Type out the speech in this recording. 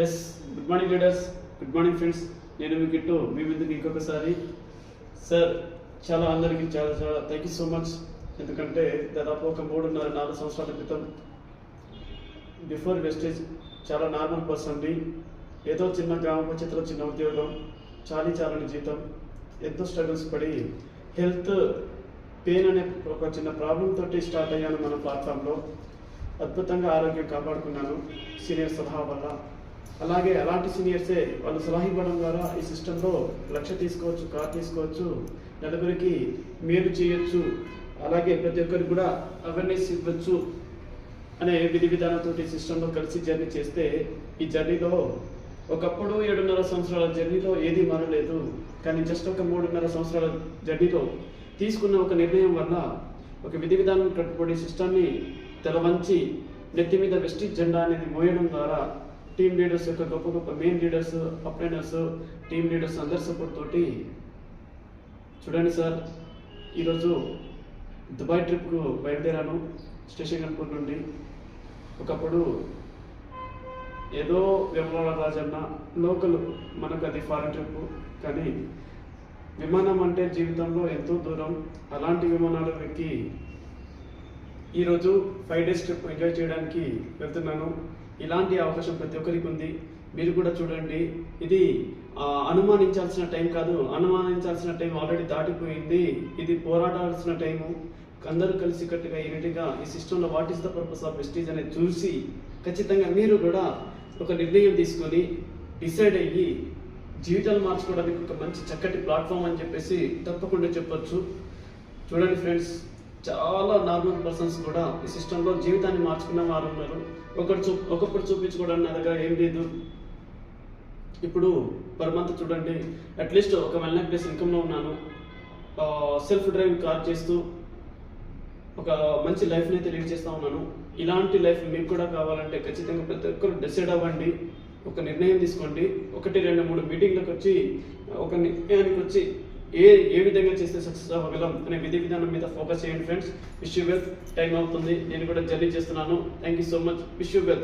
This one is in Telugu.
Yes good morning leaders, good morning friends. నేను మీకు ఇట్టు మీ ముందుకు ఇంకొకసారి సార్ అందరికీ చాలా థ్యాంక్ యూ సో మచ్. ఎందుకంటే దాదాపు ఒక 3.5-4 సంవత్సరాల క్రితం బిఫోర్ వెస్టేజ్ చాలా నార్మల్ పర్సన్ని, ఏదో చిన్న గ్రామ పంచాయతీలో చిన్న ఉద్యోగం, చాలని జీతం, ఎంతో స్ట్రగుల్స్ పడి హెల్త్ పెయిన్ అనే ఒక చిన్న ప్రాబ్లం తోటి స్టార్ట్ అయ్యాను మన ప్లాట్ఫామ్లో. అద్భుతంగా ఆరోగ్యం కాపాడుకున్నాను సీనియర్ సలహా వల్ల. అలాగే అలాంటి సీనియర్సే వాళ్ళు సలహా ఇవ్వడం ద్వారా ఈ సిస్టంలో లక్ష తీసుకోవచ్చు, కార్ తీసుకోవచ్చు, నలుగురికి మేలు చేయొచ్చు, అలాగే ప్రతి ఒక్కరికి కూడా అవేర్నెస్ ఇవ్వచ్చు అనే విధి విధానంతో ఈ సిస్టంలో కలిసి జర్నీ చేస్తే ఈ జర్నీలో ఒకప్పుడు 7.5 సంవత్సరాల జర్నీలో ఏది మారలేదు. కానీ జస్ట్ ఒక 3.5 సంవత్సరాల జర్నీలో తీసుకున్న ఒక నిర్ణయం వల్ల ఒక విధి విధానం కట్టుబడి సిస్టాన్ని తెలవంచి నెత్తి మీద వెస్టీజ్ జెండా అనేది మోయడం ద్వారా టీమ్ లీడర్స్ యొక్క గొప్ప main leaders, upliners, team leaders అందరి సపోర్ట్ తోటి చూడండి సార్, ఈరోజు దుబాయ్ ట్రిప్కు బయలుదేరాను స్టేషన్ కనుపూర్ నుండి. ఒకప్పుడు ఏదో వేములవాడ రాజన్న లోకల్, మనకు అది ఫారెన్ ట్రిప్. కానీ విమానం అంటే జీవితంలో ఎంతో దూరం. అలాంటి విమానాలు ఎక్కి ఈరోజు 5 days ట్రిప్ ఎంజాయ్ చేయడానికి వెళ్తున్నాను. ఇలాంటి అవకాశం ప్రతి ఒక్కరికి ఉంది, మీరు కూడా చూడండి. ఇది అనుమానించాల్సిన టైం కాదు, అనుమానించాల్సిన టైం ఆల్రెడీ దాటిపోయింది. ఇది పోరాడాల్సిన టైము. అందరూ కలిసి కట్టుగా యూనిటీగా ఈ సిస్టంలో what is the purpose of Vestige అనేది చూసి ఖచ్చితంగా మీరు కూడా ఒక నిర్ణయం తీసుకొని డిసైడ్ అయ్యి జీవితాలు మార్చుకోవడానికి ఒక మంచి చక్కటి ప్లాట్ఫామ్ అని చెప్పేసి తప్పకుండా చెప్పొచ్చు. చూడండి ఫ్రెండ్స్, చాలా నార్మల్ పర్సన్స్ కూడా ఈ సిస్టంలో జీవితాన్ని మార్చుకున్న వారు ఉన్నారు. ఒకప్పుడు చూపించుకోవడానికి నా దగ్గర ఏం లేదు. ఇప్పుడు పర్ మంత్ చూడండి అట్లీస్ట్ ఒక 1 lakh+ ఇన్కమ్లో ఉన్నాను. సెల్ఫ్ డ్రైవింగ్ కార్ చేస్తూ ఒక మంచి లైఫ్ని అయితే లీడ్ చేస్తూ ఉన్నాను. ఇలాంటి లైఫ్ మీకు కూడా కావాలంటే ఖచ్చితంగా ప్రతి ఒక్కరు డిసైడ్ అవ్వండి, ఒక నిర్ణయం తీసుకోండి. 1, 2, 3 మీటింగ్లకు వచ్చి ఒక నిర్ణయానికి వచ్చి ఏ విధంగా చేస్తే సక్సెస్ అవ్వగలం అనే విధి విధానం మీద ఫోకస్ చేయండి friends. Wish you well. Time అవుతుంది, నేను కూడా జర్నీ చేస్తున్నాను. Thank you so much. Wish you well.